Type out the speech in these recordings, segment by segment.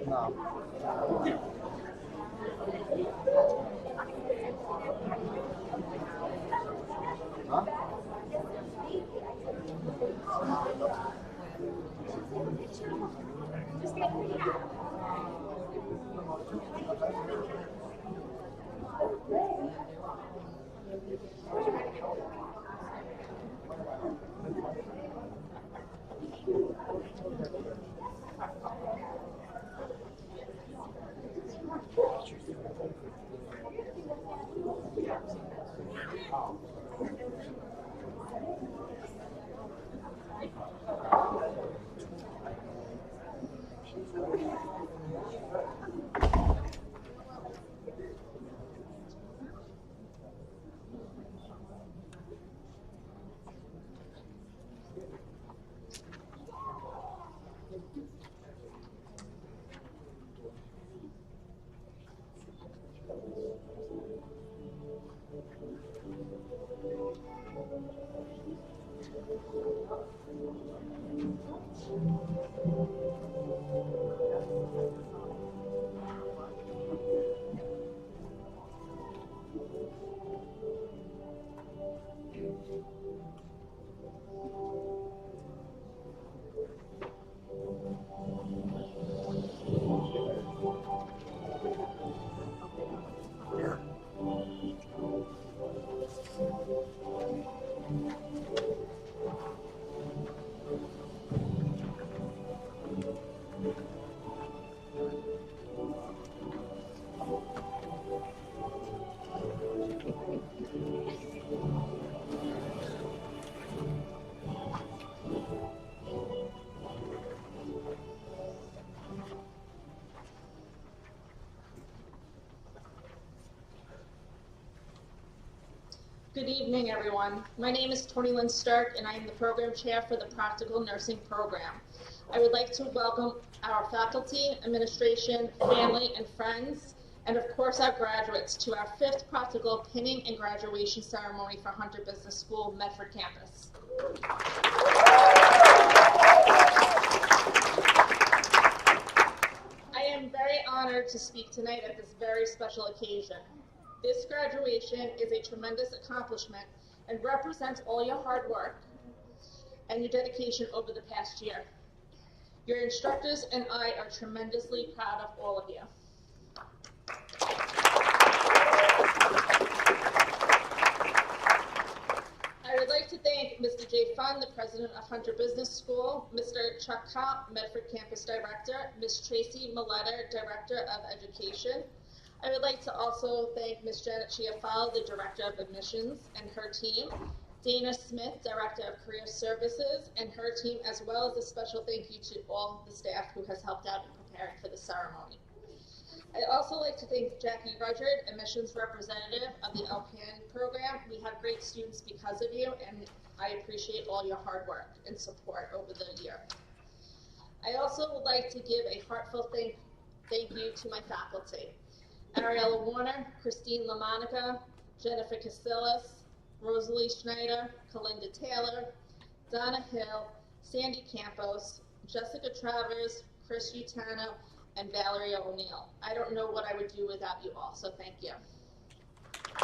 No. Huh? Good evening, everyone. My name is Tony Lynn Stark, and I am the program chair for the Practical Nursing Program. I would like to welcome our faculty, administration, family, and friends, and of course our graduates to our 5th practical pinning and graduation ceremony for Hunter Business School, Medford campus. I am very honored to speak tonight at this very special occasion. This graduation is a tremendous accomplishment and represents all your hard work and your dedication over the past year. Your instructors and I are tremendously proud of all of you. I would like to thank Mr. Jay Fund, the president of Hunter Business School, Mr. Chuck Kopp, Medford Campus Director, Ms. Tracy Milletter, Director of Education. I would like to also thank Ms. Janet Chiafalo, the Director of Admissions, and her team, Dana Smith, Director of Career Services, and her team, as well as a special thank you to all the staff who has helped out in preparing for the ceremony. I'd also like to thank Jackie Rudyard, admissions representative of the LPN program. We have great students because of you, and I appreciate all your hard work and support over the year. I also would like to give a heartfelt thank you to my faculty. Ariella Warner, Christine LaMonica, Jennifer Casillas, Rosalie Schneider, Kalinda Taylor, Donna Hill, Sandy Campos, Jessica Travers, Chris Utano, and Valeria O'Neill. I don't know what I would do without you all, so thank you. I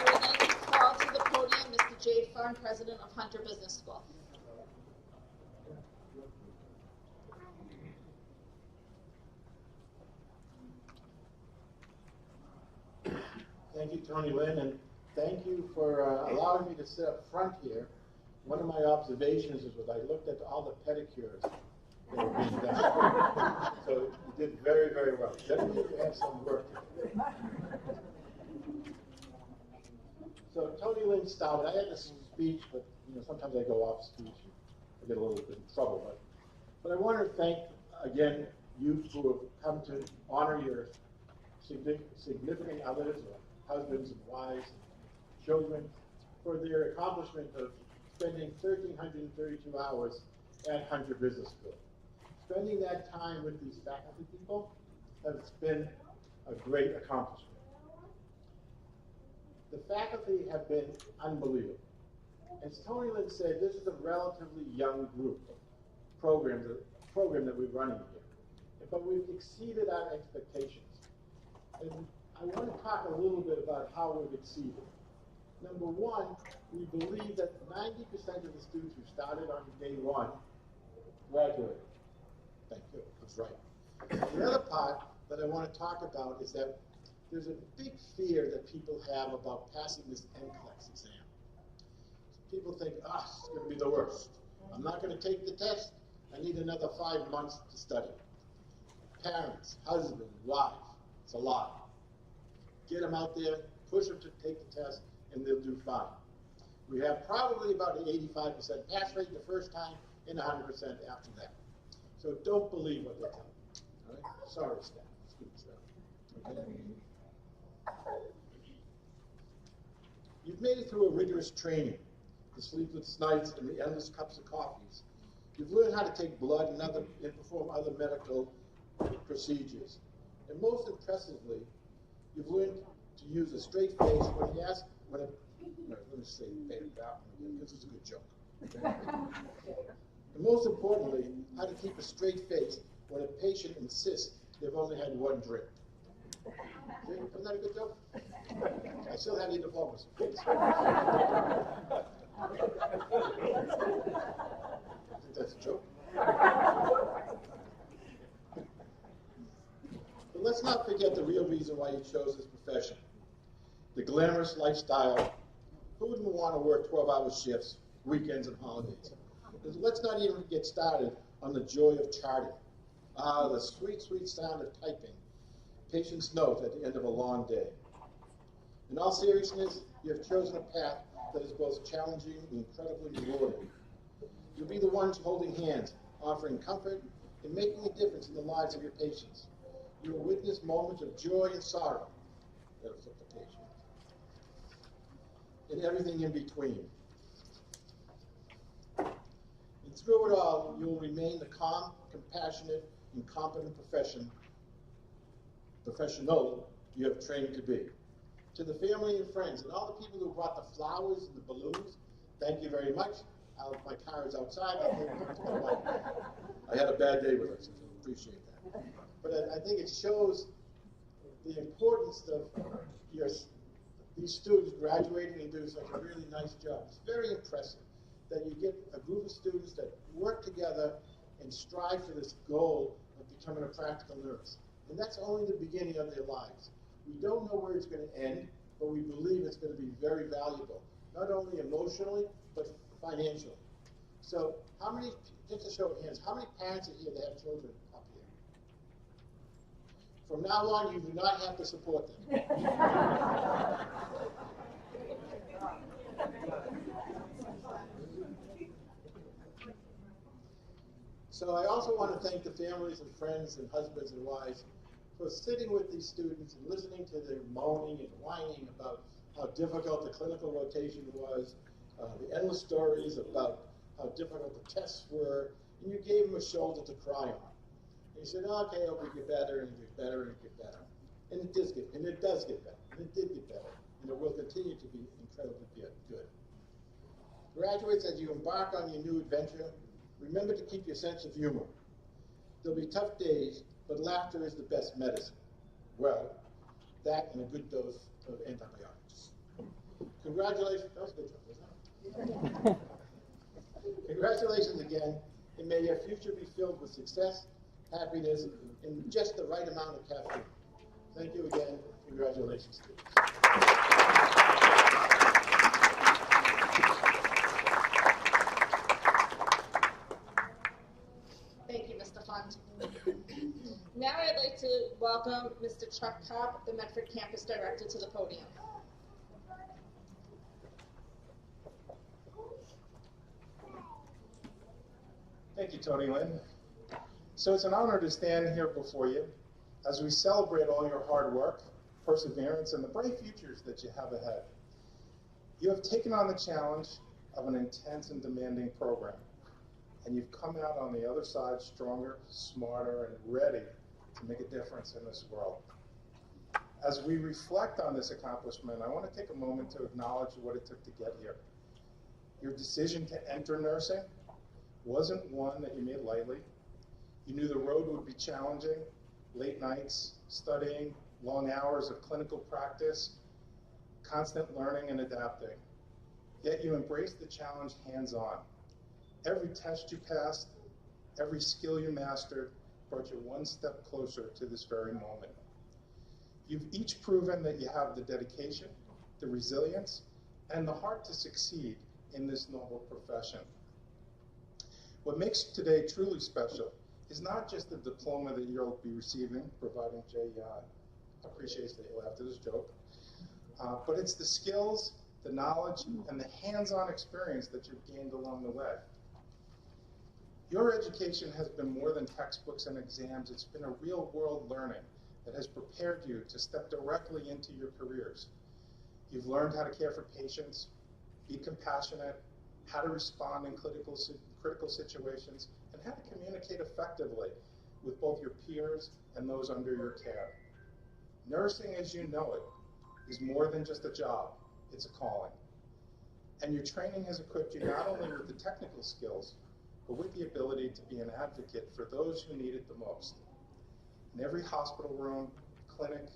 would like to call to the podium Mr. Jay Fund, President of Hunter Business School. Thank you, Tony Lynn, and thank you for allowing me to sit up front here. One of my observations is when I looked at all the pedicures that were being done. So you did very, very well. Definitely you have some work to do. So Tony Lynn started. I had this speech, but sometimes I go off speech and I get a little bit in trouble. But I want to thank again you who have come to honor your significant others, or husbands and wives and children, for their accomplishment of spending 1,332 hours at Hunter Business School. Spending that time with these faculty people has been a great accomplishment. The faculty have been unbelievable. As Tony Lynn said, this is a relatively young group. program that we're running here. But we've exceeded our expectations. And I want to talk a little bit about how we've exceeded. Number one, we believe that 90% of the students who started on day one graduated. Thank you, that's right. The other part that I want to talk about is that there's a big fear that people have about passing this NCLEX exam. People think, it's going to be the worst. I'm not going to take the test. I need another 5 months to study. Parents, husband, wife, it's a lot. Get them out there, push them to take the test, and they'll do fine. We have probably about an 85% pass rate the first time and 100% after that. So don't believe what they tell you. All right? Sorry, staff. Students, okay? You've made it through a rigorous training, the sleepless nights and the endless cups of coffees. You've learned how to take blood and perform other medical procedures. And most impressively, you've learned to use a straight face when he asks, let me say that again, this is a good joke. Okay? And most importantly, how to keep a straight face when a patient insists they've only had one drink. Okay? Isn't that a good joke? I still have your diplomas. I think that's a joke. But let's not forget the real reason why you chose this profession. The glamorous lifestyle. Who wouldn't want to work 12-hour shifts, weekends, and holidays? Let's not even get started on the joy of charting. The sweet, sweet sound of typing. Patient's note at the end of a long day. In all seriousness, you have chosen a path that is both challenging and incredibly rewarding. You'll be the ones holding hands, offering comfort, and making a difference in the lives of your patients. You will witness moments of joy and sorrow. That'll flip the page. And everything in between. And through it all, you will remain the calm, compassionate, and competent professional you have trained to be. To the family and friends, and all the people who brought the flowers and the balloons, thank you very much. My car is outside. I had a bad day with her, so I appreciate that. But I think it shows the importance of these students graduating and doing such a really nice job. It's very impressive that you get a group of students that work together and strive for this goal of becoming a practical nurse. And that's only the beginning of their lives. We don't know where it's going to end, but we believe it's going to be very valuable, not only emotionally, but financially. So how many, just to show of hands, how many parents are here that have children up here? From now on, you do not have to support them. So I also want to thank the families and friends and husbands and wives for sitting with these students and listening to their moaning and whining about how difficult the clinical rotation was, the endless stories about how difficult the tests were, and you gave them a shoulder to cry on. And you said, okay, it'll get better and get better and get better. And it does get better, and it did get better, and it will continue to be incredibly good. Graduates, as you embark on your new adventure, remember to keep your sense of humor. There'll be tough days, but laughter is the best medicine. Well, that and a good dose of antibiotics. Congratulations. That was a good job, wasn't it? Congratulations again, and may your future be filled with success, happiness, and just the right amount of caffeine. Thank you again. Congratulations, students. Thank you, Mr. Fund. Now I'd like to welcome Mr. Chuck Kopp, the Medford Campus Director, to the podium. Thank you, Tony Lynn. So it's an honor to stand here before you as we celebrate all your hard work, perseverance, and the bright futures that you have ahead. You have taken on the challenge of an intense and demanding program, and you've come out on the other side stronger, smarter, and ready to make a difference in this world. As we reflect on this accomplishment, I want to take a moment to acknowledge what it took to get here. Your decision to enter nursing wasn't one that you made lightly. You knew the road would be challenging, late nights, studying, long hours of clinical practice, constant learning and adapting. Yet you embraced the challenge hands-on. Every test you passed, every skill you mastered brought you one step closer to this very moment. You've each proven that you have the dedication, the resilience, and the heart to succeed in this noble profession. What makes today truly special is not just the diploma that you'll be receiving, providing Jay appreciates that you laughed at his joke, but it's the skills, the knowledge, and the hands-on experience that you've gained along the way. Your education has been more than textbooks and exams. It's been a real-world learning that has prepared you to step directly into your careers. You've learned how to care for patients, be compassionate, how to respond in critical situations, and how to communicate effectively with both your peers and those under your care. Nursing, as you know it, is more than just a job. It's a calling. And your training has equipped you not only with the technical skills, but with the ability to be an advocate for those who need it the most. In every hospital room, clinic,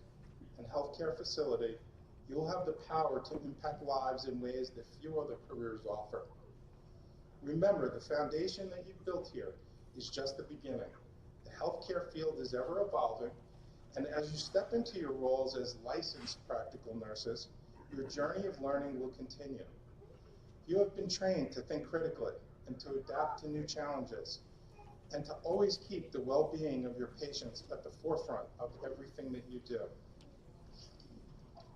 and healthcare facility, you will have the power to impact lives in ways that few other careers offer. Remember, the foundation that you've built here is just the beginning. The healthcare field is ever evolving, and as you step into your roles as licensed practical nurses, your journey of learning will continue. You have been trained to think critically and to adapt to new challenges, and to always keep the well-being of your patients at the forefront of everything that you do.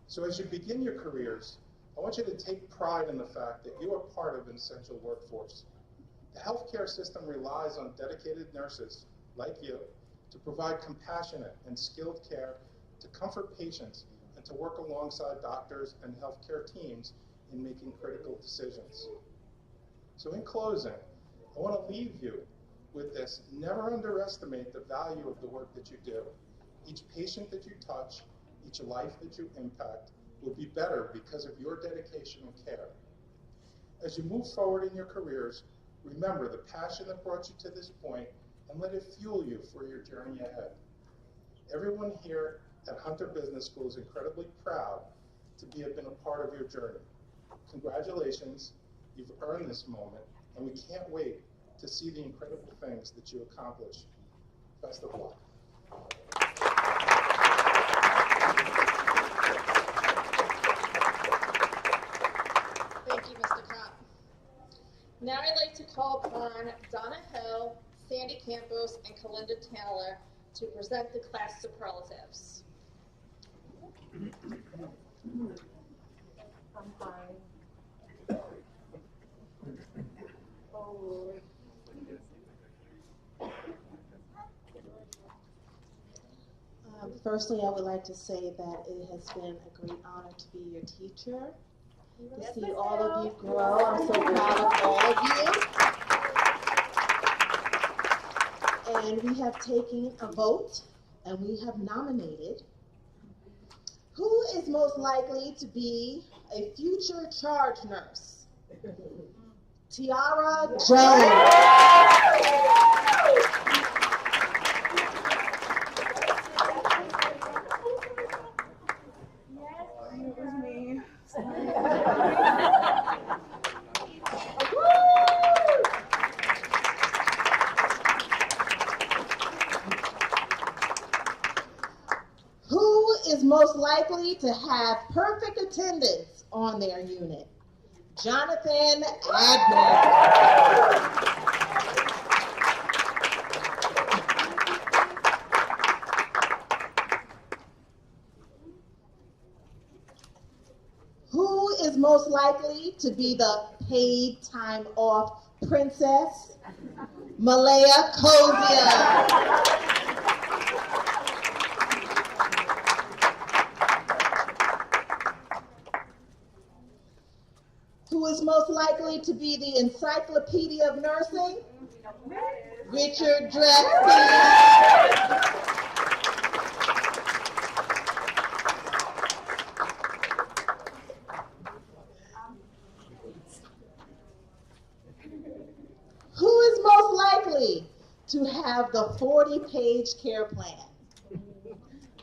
So as you begin your careers, I want you to take pride in the fact that you are part of an essential workforce. The healthcare system relies on dedicated nurses like you to provide compassionate and skilled care, to comfort patients, and to work alongside doctors and healthcare teams in making critical decisions. So in closing, I want to leave you with this: never underestimate the value of the work that you do. Each patient that you touch, each life that you impact will be better because of your dedication and care. As you move forward in your careers, remember the passion that brought you to this point and let it fuel you for your journey ahead. Everyone here at Hunter Business School is incredibly proud to have been a part of your journey. Congratulations, you've earned this moment, and we can't wait to see the incredible things that you accomplish. Best of luck. Thank you, Mr. Kopp. Now I'd like to call upon Donna Hill, Sandy Campos, and Kalinda Taylor to present the class superlatives. I'm fine. Oh. Firstly, I would like to say that it has been a great honor to be your teacher, to see all of you grow. I'm so proud of all of you. And we have taken a vote, and we have nominated who is most likely to be a future charge nurse. Tiara Jones. Who is most likely to have perfect attendance on their unit? Jonathan Adnan. Who is most likely to be the paid time off princess? Malaya Kozia. Who is most likely to be the encyclopedia of nursing? Richard Drexel. Who is most have the 40-page care plan.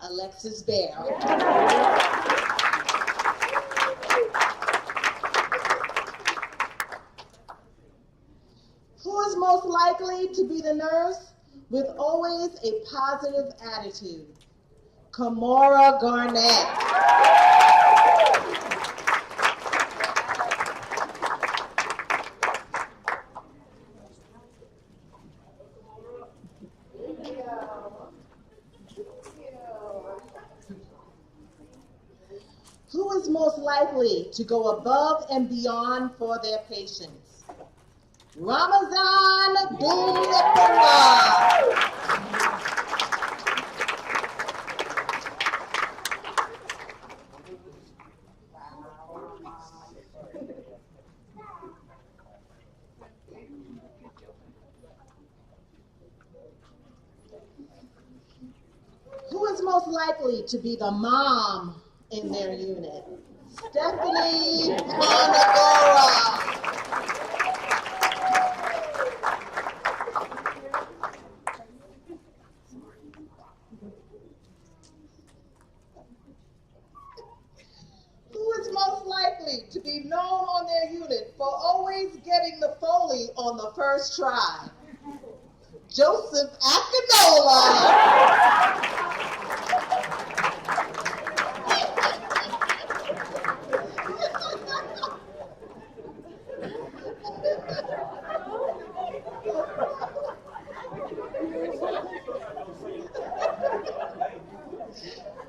Alexis Bear. Who is most likely to be the nurse with always a positive attitude? Kamora Garnett. Who is most likely to go above and beyond for their patients? Ramazan Boumefara. Who is most likely to be the mom in their unit? Stephanie Bonagora. Who is most likely to be known on their unit for always getting the Foley on the first try? Joseph Akinola.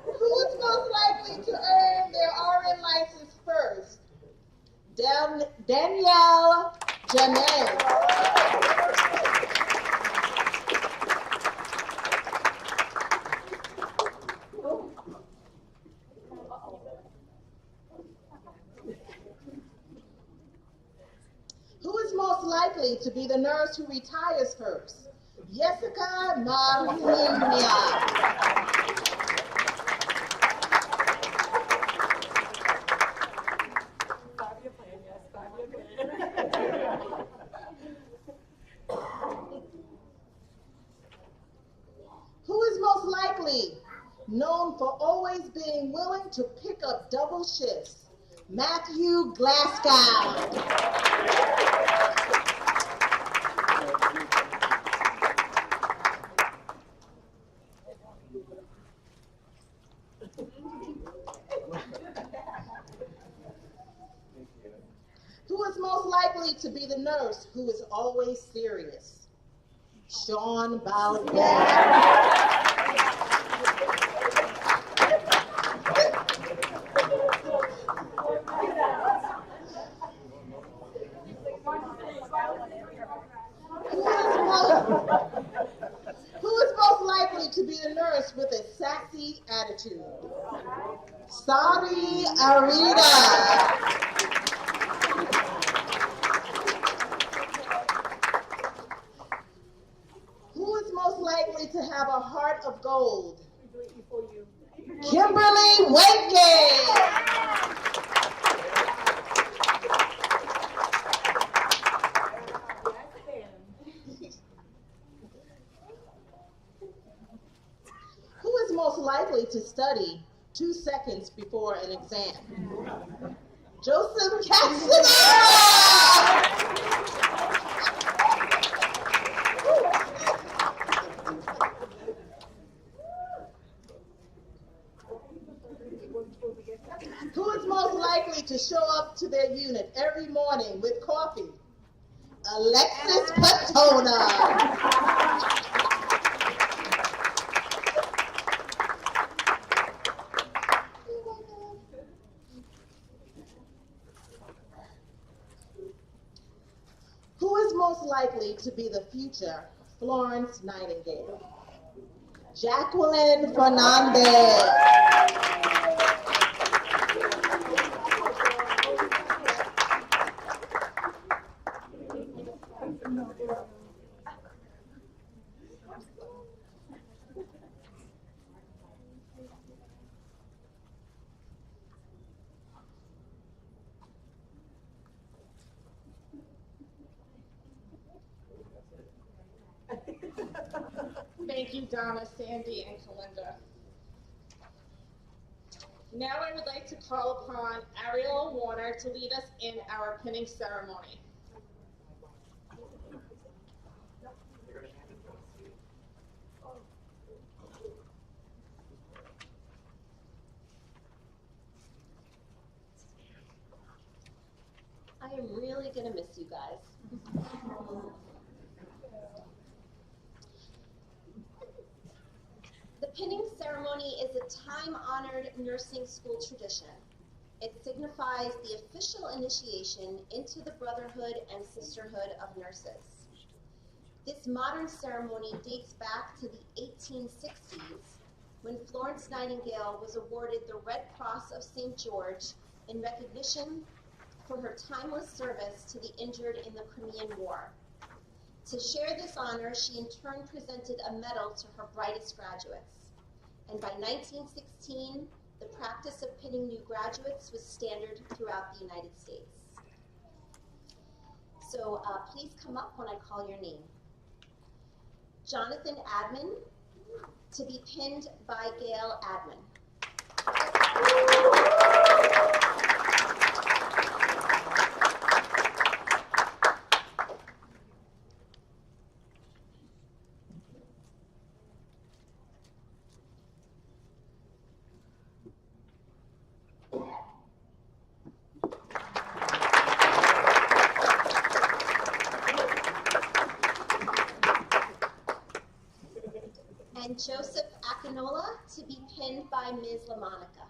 Who is most likely to earn their RN license first? Danielle Janez. Who is most likely to be the nurse who retires first? Jessica Marhunia. Who is most likely known for always being willing to pick up double shifts? Matthew Glasgow. Who is most likely to be the nurse who is always serious? Sean Balbert. Who is most likely to be the nurse with a sassy attitude? Sari Arita. Who is most likely to have a heart of gold? Kimberly Watkins. Who is most likely to study 2 seconds before an exam? Joseph Castaneda! Who is most likely to show up to their unit every morning with coffee? Alexis Patona. Who is most likely to be the future Florence Nightingale? Jacqueline Fernandez. Thank you, Donna, Sandy, and Kalinda. Now I would like to call upon Ariel Warner to lead us in our pinning ceremony. I am really going to miss you guys. The pinning ceremony is a time-honored nursing school tradition. It signifies the official initiation into the brotherhood and sisterhood of nurses. This modern ceremony dates back to the 1860s, when Florence Nightingale was awarded the Red Cross of St. George in recognition for her timeless service to the injured in the Crimean War. To share this honor, she in turn presented a medal to her brightest graduates. And by 1916, the practice of pinning new graduates was standard throughout the United States. So please come up when I call your name. Jonathan Admin, to be pinned by Gail Admin. And Joseph Akinola to be pinned by Ms. LaMonica.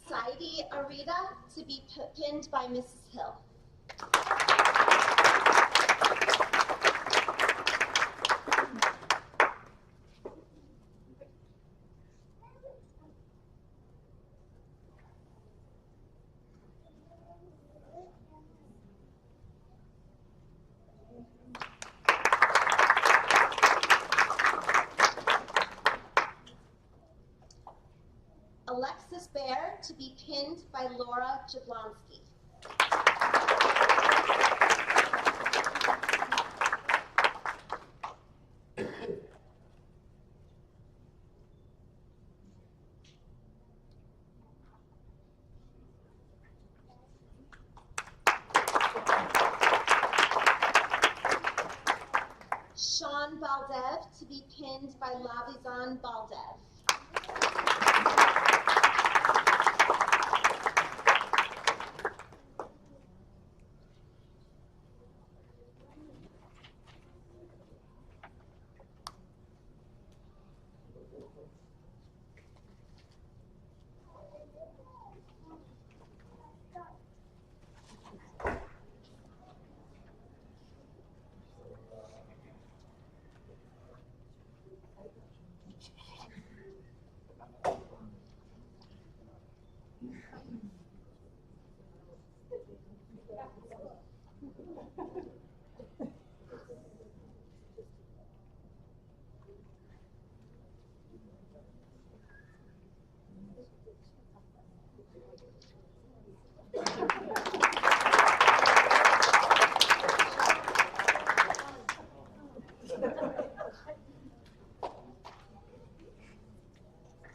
Saidi Arita to be pinned by Mrs. Hill. Alexis Bear to be pinned by Laura Jablonski. Sean Baldev to be pinned by Lavizan Baldev.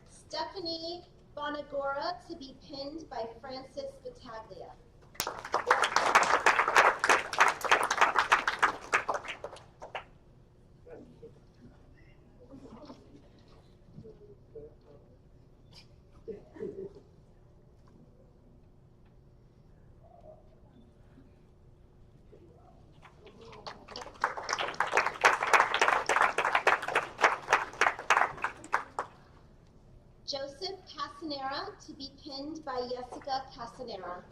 Stephanie Bonagora to be pinned by Francis Battaglia. Joseph Casanera to be pinned by Jessica Casanera.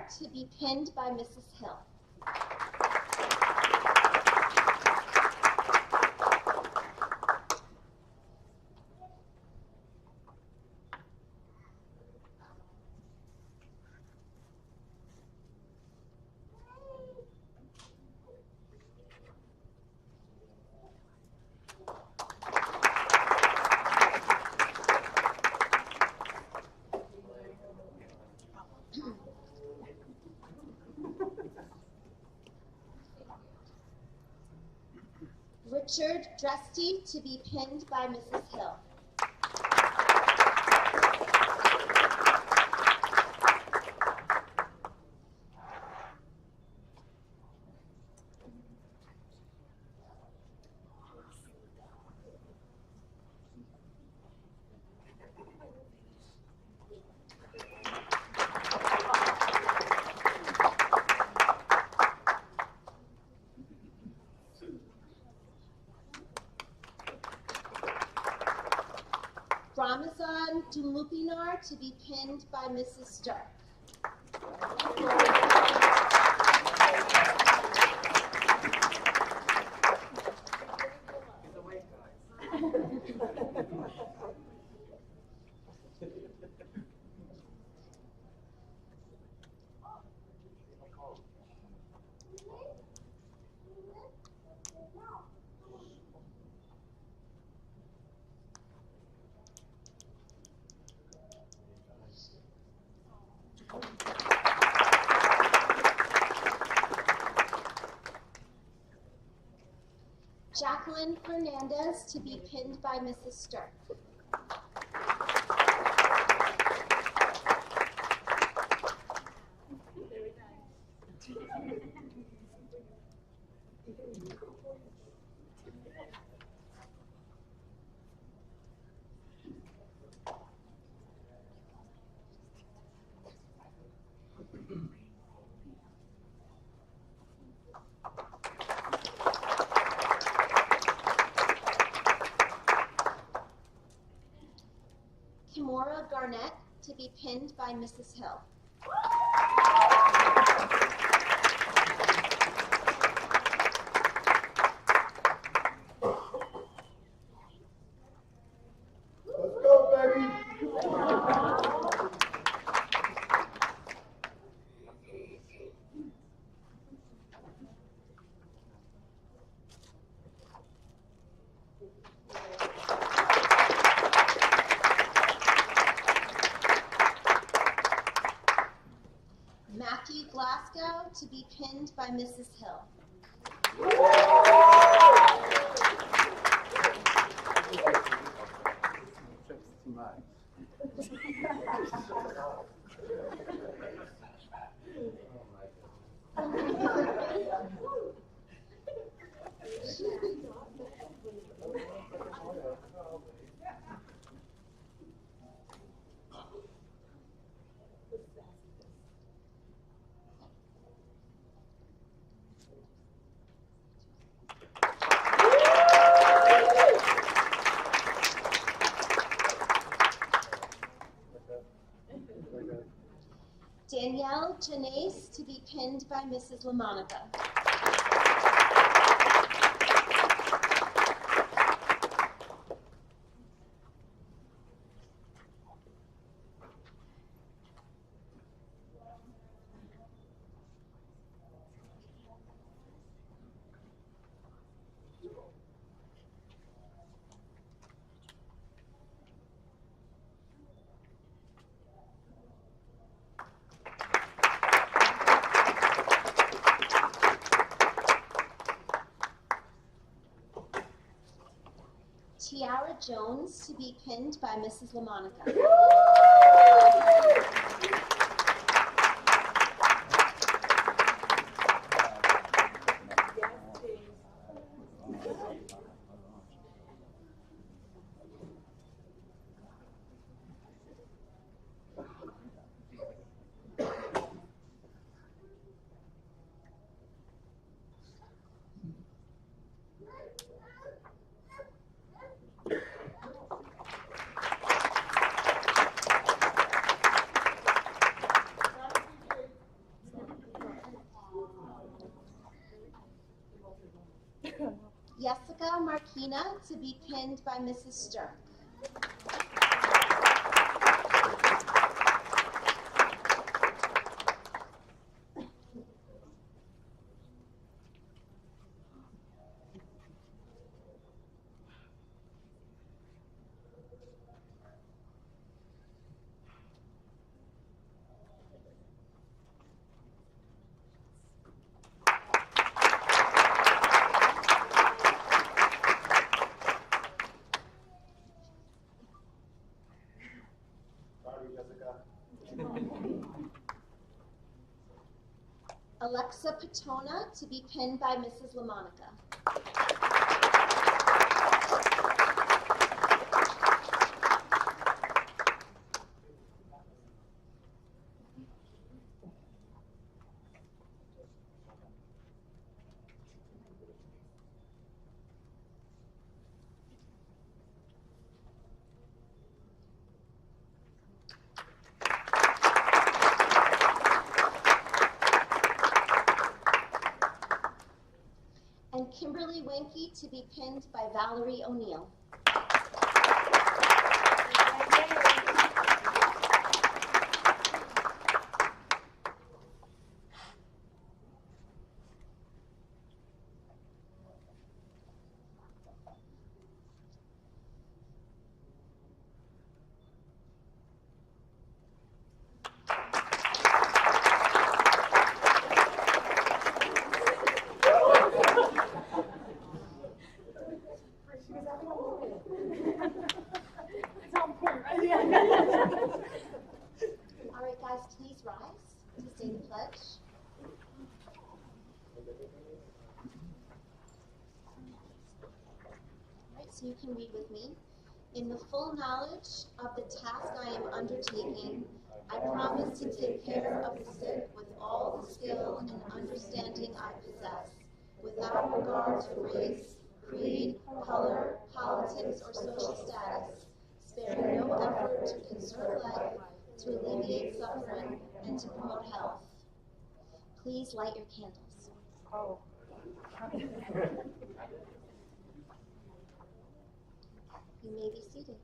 to be pinned by Mrs. Hill. Richard Dresty to be pinned by Mrs. Hill. Ramazan Dulupinar to be pinned by Mrs. Stark. Jacqueline Fernandez to be pinned by Mrs. Stark. Kimora Garnett to be pinned by Mrs. Hill. Let's go, baby. Matthew Glasgow to be pinned by Mrs. Hill. Danielle Janace to be pinned by Mrs. LaMonica. Tiara Jones to be pinned by Mrs. LaMonica. Jessica Marquina to be pinned by Mrs. Stirk. Alexa Patona to be pinned by Mrs. LaMonica. And Kimberly Winky to be pinned by Valerie O'Neill. All right, guys, please rise to say the pledge. All right, so you can read with me. In the full knowledge of the task I am undertaking, I promise to take care of the sick with all the skill and understanding I possess, without regard to race, creed, color, politics, or social status, sparing no effort to conserve life, to alleviate suffering, and to promote health. Please light your candles. You may be seated.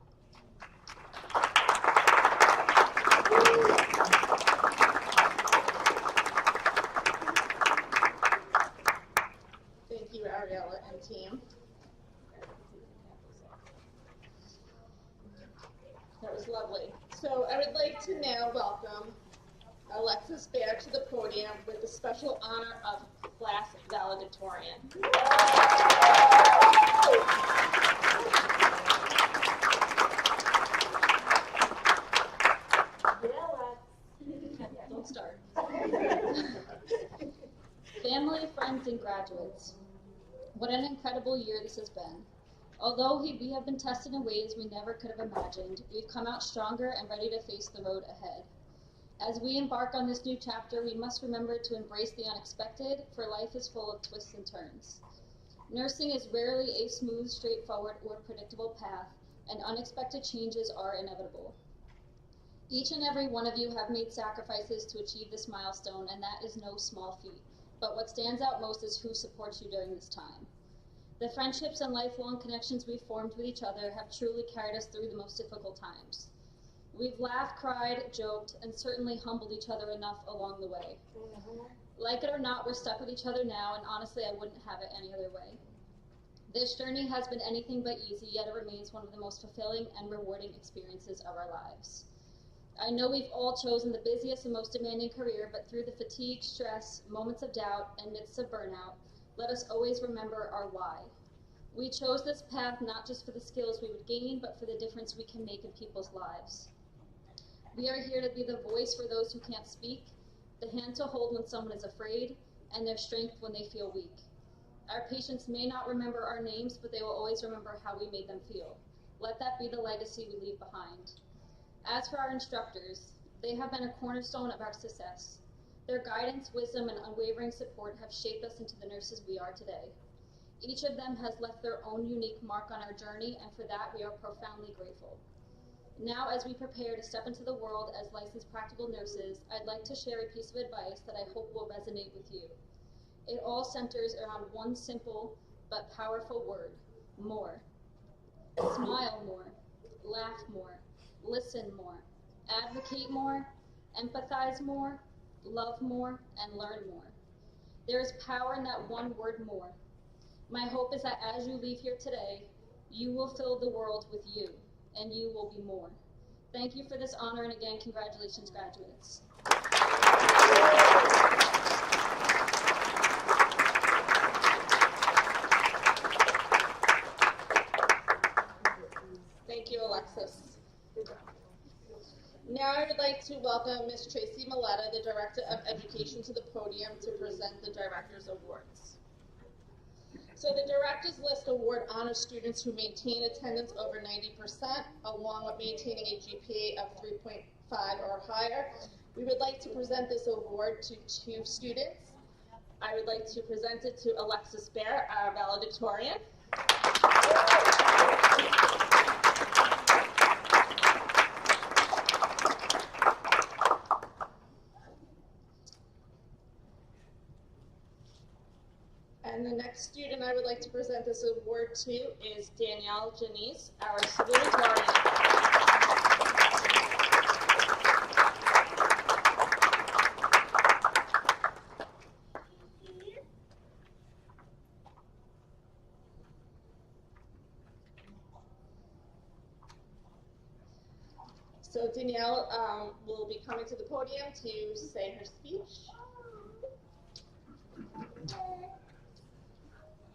Thank you, Ariella and team. That was lovely. So I would like to now welcome Alexis Baer to the podium with the special honor of class valedictorian. Don't start. Family, friends, and graduates. What an incredible year this has been. Although we have been tested in ways we never could have imagined, we've come out stronger and ready to face the road ahead. As we embark on this new chapter, we must remember to embrace the unexpected, for life is full of twists and turns. Nursing is rarely a smooth, straightforward, or predictable path, and unexpected changes are inevitable. Each and every one of you have made sacrifices to achieve this milestone, and that is no small feat. But what stands out most is who supports you during this time. The friendships and lifelong connections we've formed with each other have truly carried us through the most difficult times. We've laughed, cried, joked, and certainly humbled each other enough along the way. Like it or not, we're stuck with each other now, and honestly, I wouldn't have it any other way. This journey has been anything but easy, yet it remains one of the most fulfilling and rewarding experiences of our lives. I know we've all chosen the busiest and most demanding career, but through the fatigue, stress, moments of doubt, and midst of burnout, let us always remember our why. We chose this path not just for the skills we would gain, but for the difference we can make in people's lives. We are here to be the voice for those who can't speak, the hand to hold when someone is afraid, and their strength when they feel weak. Our patients may not remember our names, but they will always remember how we made them feel. Let that be the legacy we leave behind. As for our instructors, they have been a cornerstone of our success. Their guidance, wisdom, and unwavering support have shaped us into the nurses we are today. Each of them has left their own unique mark on our journey, and for that we are profoundly grateful. Now, as we prepare to step into the world as licensed practical nurses, I'd like to share a piece of advice that I hope will resonate with you. It all centers around one simple but powerful word, more. Smile more, laugh more, listen more, advocate more, empathize more, love more, and learn more. There is power in that one word, more. My hope is that as you leave here today, you will fill the world with you, and you will be more. Thank you for this honor, and again, congratulations, graduates. Thank you, Alexis. Now I would like to welcome Ms. Tracy Milletta, the Director of Education, to the podium to present the Director's Awards. So the Director's List Award honors students who maintain attendance over 90%, along with maintaining a GPA of 3.5 or higher. We would like to present this award to 2 students. I would like to present it to Alexis Bear, our valedictorian. And the next student I would like to present this award to is Danielle Janice, our salutatorian. So Danielle will be coming to the podium to say her speech.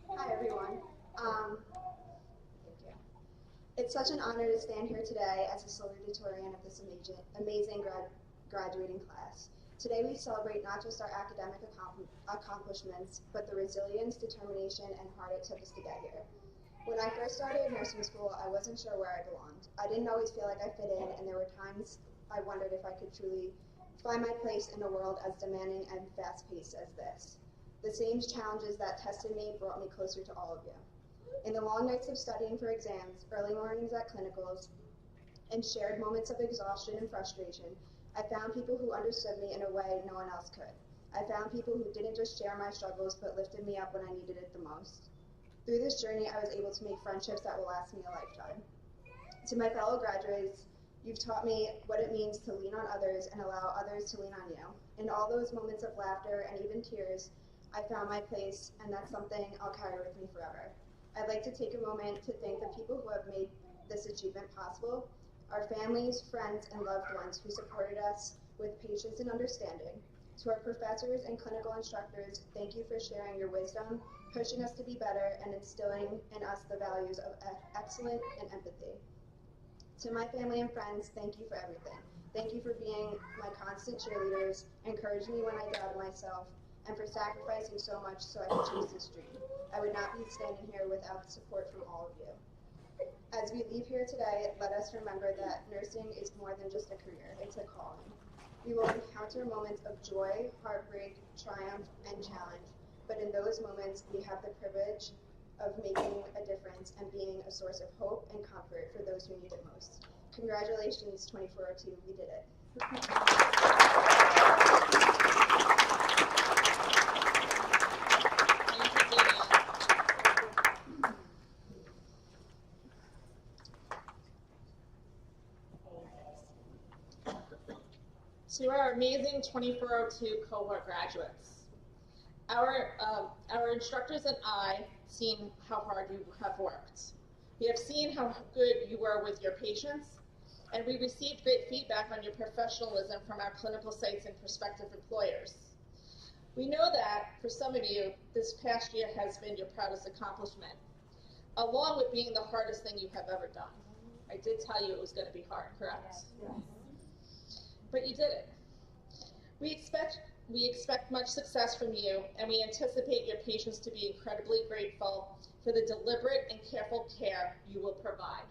Hi everyone. Thank you. It's such an honor to stand here today as a salutatorian of this amazing graduating class. Today we celebrate not just our academic accomplishments, but the resilience, determination, and heart it took us to get here. When I first started nursing school, I wasn't sure where I belonged. I didn't always feel like I fit in, and there were times I wondered if I could truly find my place in a world as demanding and fast-paced as this. The same challenges that tested me brought me closer to all of you. In the long nights of studying for exams, early mornings at clinicals, and shared moments of exhaustion and frustration, I found people who understood me in a way no one else could. I found people who didn't just share my struggles, but lifted me up when I needed it the most. Through this journey, I was able to make friendships that will last me a lifetime. To my fellow graduates, you've taught me what it means to lean on others and allow others to lean on you. In all those moments of laughter and even tears, I found my place, and that's something I'll carry with me forever. I'd like to take a moment to thank the people who have made this achievement possible, our families, friends, and loved ones who supported us with patience and understanding. To our professors and clinical instructors, thank you for sharing your wisdom, pushing us to be better, and instilling in us the values of excellence and empathy. To my family and friends, thank you for everything. Thank you for being my constant cheerleaders, encouraging me when I doubted myself, and for sacrificing so much so I could chase this dream. I would not be standing here without the support from all of you. As we leave here today, let us remember that nursing is more than just a career, it's a calling. We will encounter moments of joy, heartbreak, triumph, and challenge, but in those moments, we have the privilege of making a difference and being a source of hope and comfort for those who need it most. Congratulations, 2402, we did it. To our amazing 2402 cohort graduates. Our instructors and I seen how hard you have worked. We have seen how good you were with your patients, and we received great feedback on your professionalism from our clinical sites and prospective employers. We know that for some of you, this past year has been your proudest accomplishment, along with being the hardest thing you have ever done. I did tell you it was going to be hard, correct? Yes. But you did it. We expect much success from you, and we anticipate your patients to be incredibly grateful for the deliberate and careful care you will provide.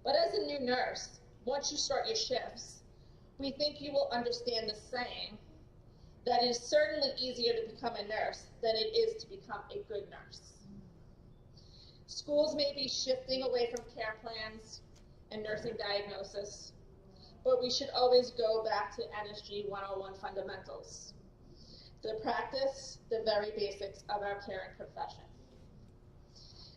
But as a new nurse, once you start your shifts, we think you will understand the saying that it is certainly easier to become a nurse than it is to become a good nurse. Schools may be shifting away from care plans and nursing diagnosis, but we should always go back to NSG 101 fundamentals, the practice, the very basics of our caring profession.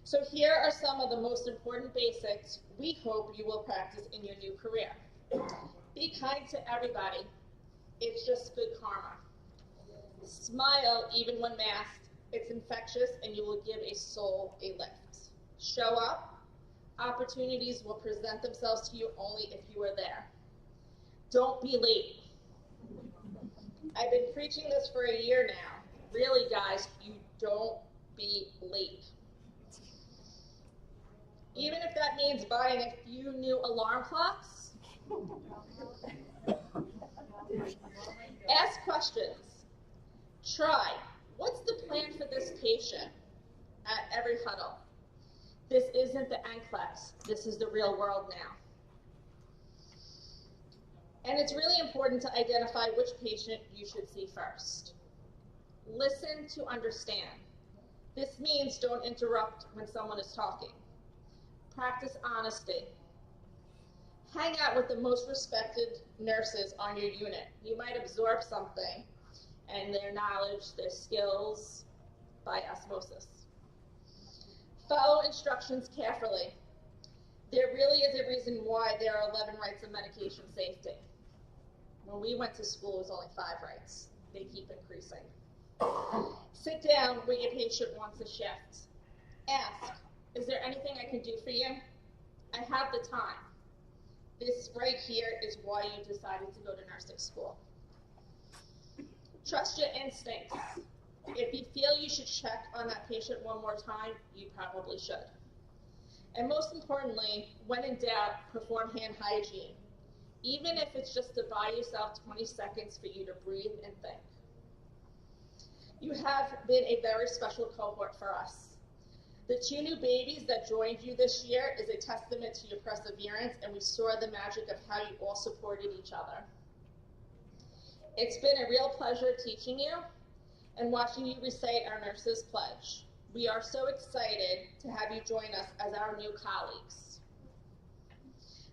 So here are some of the most important basics we hope you will practice in your new career. Be kind to everybody. It's just good karma. Smile even when masked. It's infectious and you will give a soul a lift. Show up. Opportunities will present themselves to you only if you are there. Don't be late. I've been preaching this for a year now. Really, guys, you don't be late. Even if that means buying a few new alarm clocks. Ask questions. Try. What's the plan for this patient at every huddle? This isn't the NCLEX. This is the real world now. And it's really important to identify which patient you should see first. Listen to understand. This means don't interrupt when someone is talking. Practice honesty. Hang out with the most respected nurses on your unit. You might absorb something and their knowledge, their skills by osmosis. Follow instructions carefully. There really is a reason why there are 11 rights of medication safety. When we went to school, it was only 5 rights. They keep increasing. Sit down when your patient wants a shift. Ask, is there anything I can do for you? I have the time. This right here is why you decided to go to nursing school. Trust your instincts. If you feel you should check on that patient one more time, you probably should. And most importantly, when in doubt, perform hand hygiene. Even if it's just to buy yourself 20 seconds for you to breathe and think. You have been a very special cohort for us. The 2 new babies that joined you this year is a testament to your perseverance, and we saw the magic of how you all supported each other. It's been a real pleasure teaching you and watching you recite our nurses' pledge. We are so excited to have you join us as our new colleagues.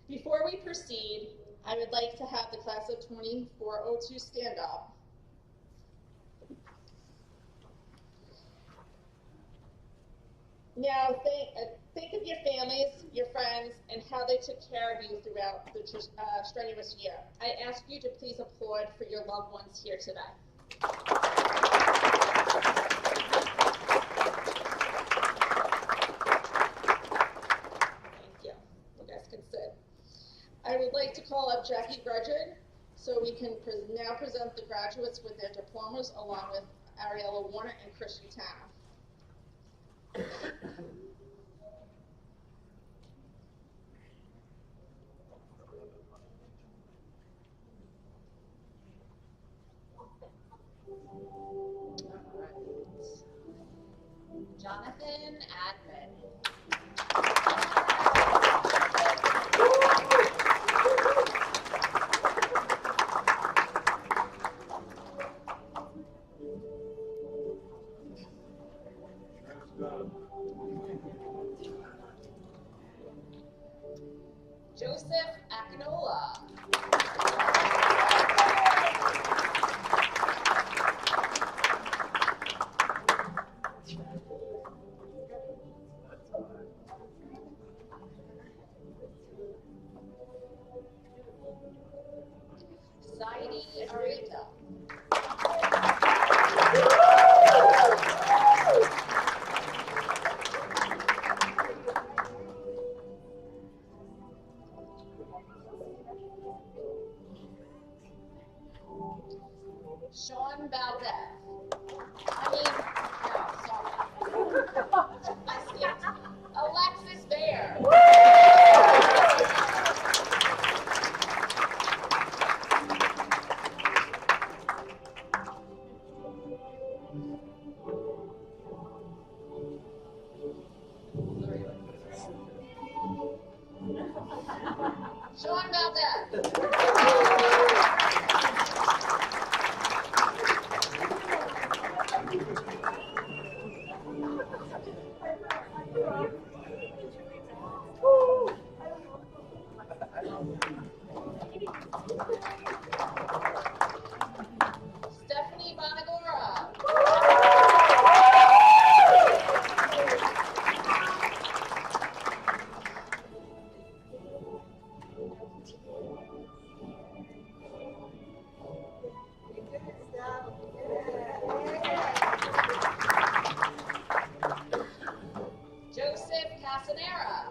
Before we proceed, I would like to have the class of 2402 stand up. Now, think of your families, your friends, and how they took care of you throughout the strenuous year. I ask you to please applaud for your loved ones here today. Thank you. You guys can sit. I would like to call up Jackie Grudgeon so we can now present the graduates with their diplomas along with Ariella Warner and Christian Tanner. Jonathan Admin. Joseph Akinola. Saidi Arita. Sean Valdez. I skipped. Alexis Baer. Sean Valdez. Stephanie Bonagora. Casanera.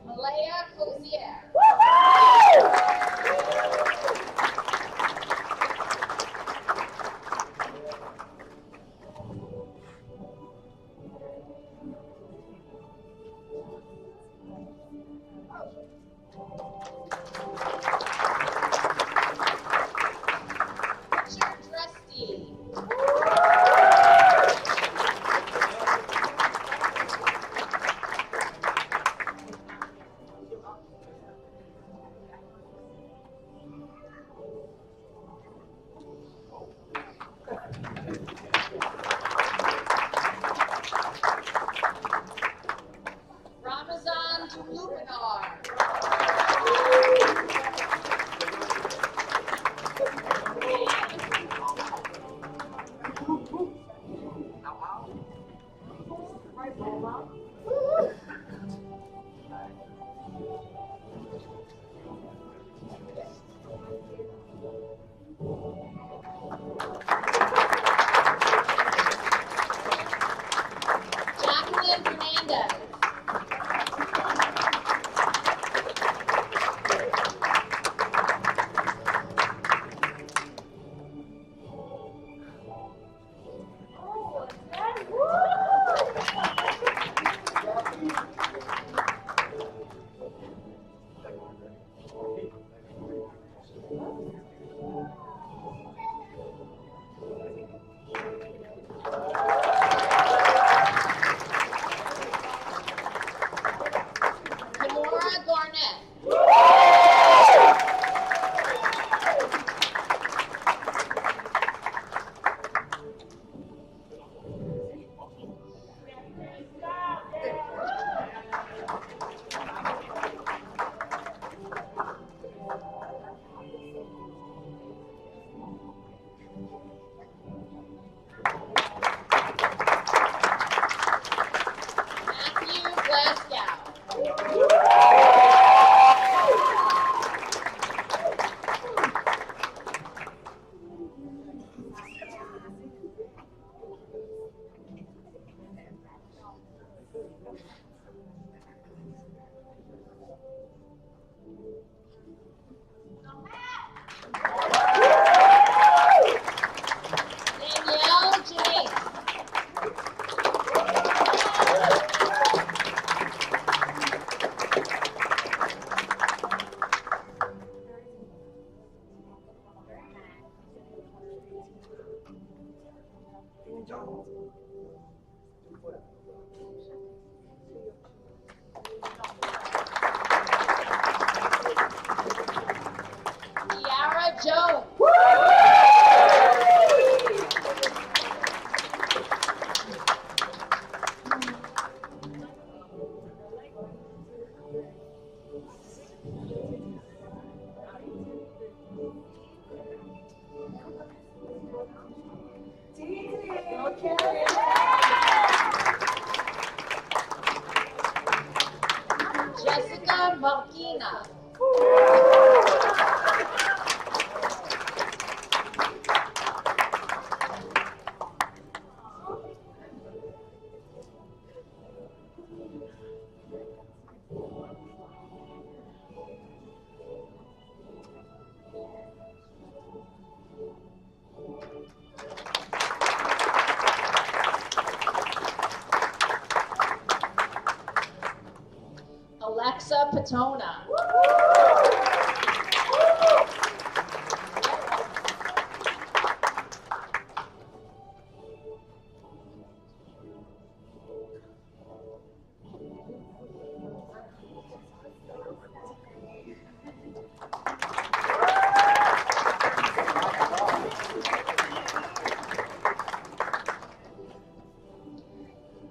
Malaya Cozier. Richard Dresty. Ramazan Tulupinar. Jacqueline Fernandez. Kimora Garnett. Matthew Glasgow. Danielle James. Kiara Jones. Jessica Marquina. Alexa Patona.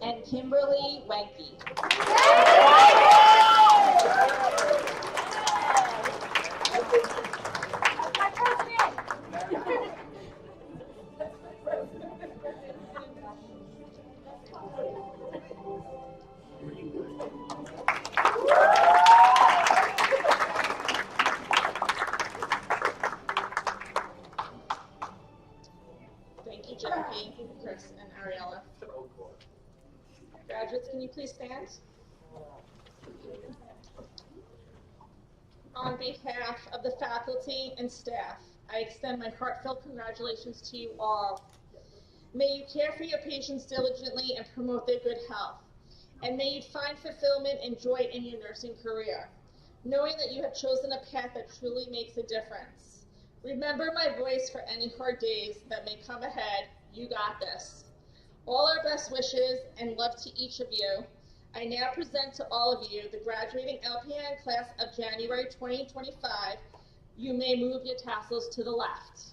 And Kimberly Wenke. Thank you, Jackie, Chris, and Ariella. Graduates, can you please stand? On behalf of the faculty and staff, I extend my heartfelt congratulations to you all. May you care for your patients diligently and promote their good health. And may you find fulfillment and joy in your nursing career, knowing that you have chosen a path that truly makes a difference. Remember my voice for any hard days that may come ahead. You got this. All our best wishes and love to each of you. I now present to all of you the graduating LPN class of January 2025. You may move your tassels to the left.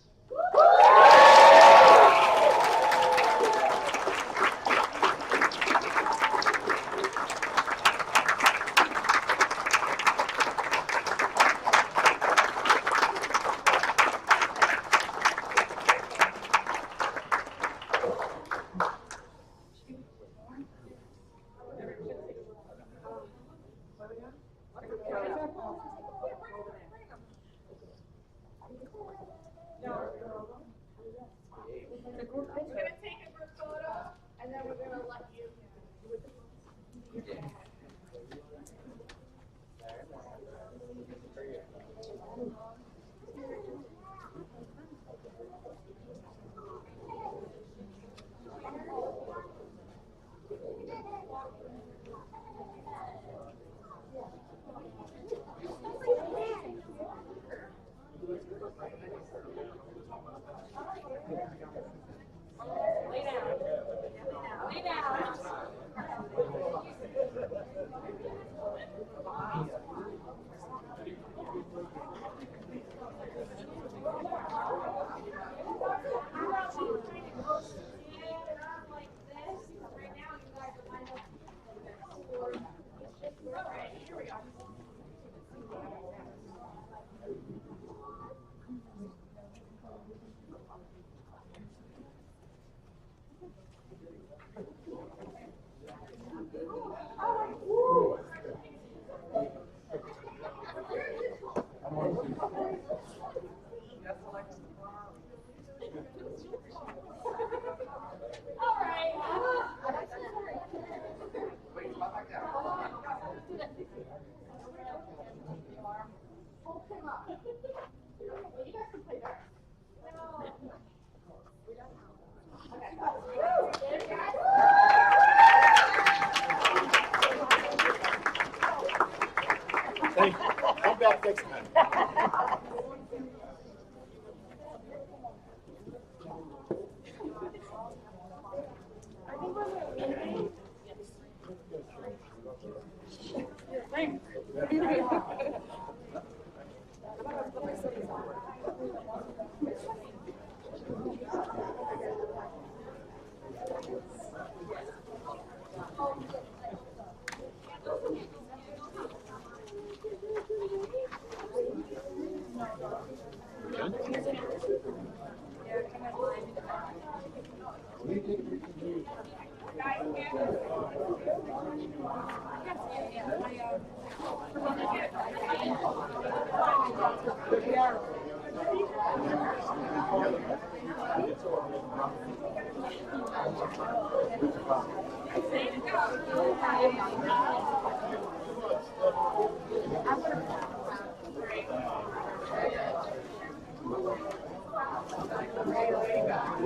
Thank you. Come back next time.